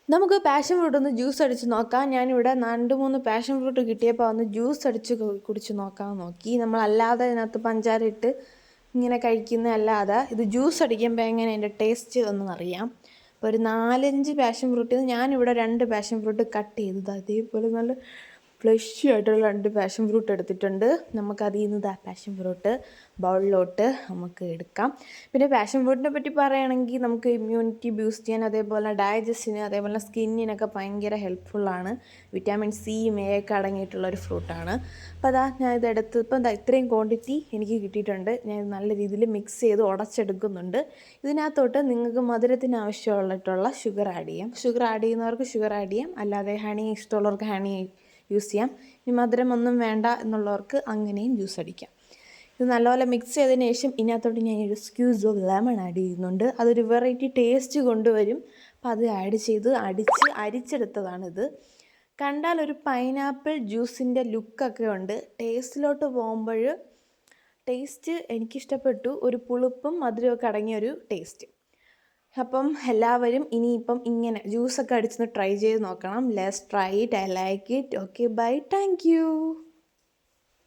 നമുക്ക് passion fruit ഒന്ന് juice അടിച്ച് നോക്കാം. ഞാനിവിടെ 2-3 പാഷൻ ഫ്രൂട്ട് കിട്ടിയപ്പോൾ ഒന്ന് ജ്യൂസ് അടിച്ച് കുടിച്ച് നോക്കാമെന്ന് നോക്കി. നമ്മളല്ലാതെ ഇതിനകത്ത് പഞ്ചാര ഇട്ട് ഇങ്ങനെ കഴിക്കുന്നതല്ലാതെ ഇത് ജ്യൂസ് അടിക്കുമ്പോൾ എങ്ങനെ അതിൻ്റെ ടേസ്റ്റ് ഒന്നറിയാം. അപ്പോൾ ഒരു 4-5 പാഷൻ ഫ്രൂട്ടിൽ നിന്ന് ഞാനിവിടെ 2 പാഷൻ ഫ്രൂട്ട് കട്ട് ചെയ്തത് അതേപോലെ നല്ല ഫ്ലഷി ആയിട്ടുള്ള 2 പാഷൻ ഫ്രൂട്ട് എടുത്തിട്ടുണ്ട്. നമുക്കതിൽ നിന്ന് പാഷൻ ഫ്രൂട്ട് ബൗളിലോട്ട് നമുക്ക് എടുക്കാം. പിന്നെ പാഷൻ ഫ്രൂട്ടിനെ പറ്റി പറയുകയാണെങ്കിൽ നമുക്ക് ഇമ്മ്യൂണിറ്റി ബൂസ്റ്റ് ചെയ്യാൻ, അതേപോലെ ഡൈജസ്റ്റിന്, അതേപോലെ സ്കിന്നിനൊക്കെ ഭയങ്കര ഹെൽപ്ഫുള്ളാണ്. വിറ്റാമിൻ സിയും എ ഒക്കെ അടങ്ങിയിട്ടുള്ളൊരു ഫ്രൂട്ടാണ്. അപ്പോൾ ഞാൻ ഇതെടുത്ത് ഇപ്പം ഇത്രയും ക്വാണ്ടിറ്റി എനിക്ക് കിട്ടിയിട്ടുണ്ട്. ഞാൻ നല്ല രീതിയിൽ മിക്സ് ചെയ്ത് ഉടച്ചെടുക്കുന്നുണ്ട്. ഇതിനകത്തോട്ട് നിങ്ങൾക്ക് മധുരത്തിന് ആവശ്യമുള്ള ഷുഗർ ആഡ് ചെയ്യാം. ഷുഗർ ആഡ് ചെയ്യുന്നവർക്ക് ഷുഗർ ആഡ് ചെയ്യാം, അല്ലാതെ ഹണി ഇഷ്ടമുള്ളവർക്ക് ഹണി യൂസ് ചെയ്യാം. ഇനി മധുരമൊന്നും വേണ്ട എന്നുള്ളവർക്ക് അങ്ങനെയും ജ്യൂസ് അടിക്കാം. ഇത് നല്ലപോലെ മിക്സ് ചെയ്തതിന് ശേഷം ഇതിനകത്തോട്ട് ഞാൻ ഒരു സ്ക്യൂസ് ഓഫ് ലെമൺ ആഡ് ചെയ്യുന്നുണ്ട്. അതൊരു വെറൈറ്റി ടേസ്റ്റ് കൊണ്ടുവരും. അപ്പോൾ അത് ആഡ് ചെയ്ത് അരിച്ചെടുത്തതാണിത്. കണ്ടാൽ ഒരു പൈനാപ്പിൾ ജ്യൂസിൻ്റെ ലുക്കൊക്കെ ഉണ്ട്. ടേസ്റ്റിലോട്ട് പോകുമ്പോൾ ടേസ്റ്റ് എനിക്കിഷ്ടപ്പെട്ടു. ഒരു പുളിപ്പും മധുരമൊക്കെ അടങ്ങിയൊരു ടേസ്റ്റ്. അപ്പം എല്ലാവരും ഇനിയിപ്പം ഇങ്ങനെ ജ്യൂസൊക്കെ അടിച്ചൊന്ന് ട്രൈ ചെയ്ത് നോക്കണം. Let's try it. I like it. Okay bye. Thank you.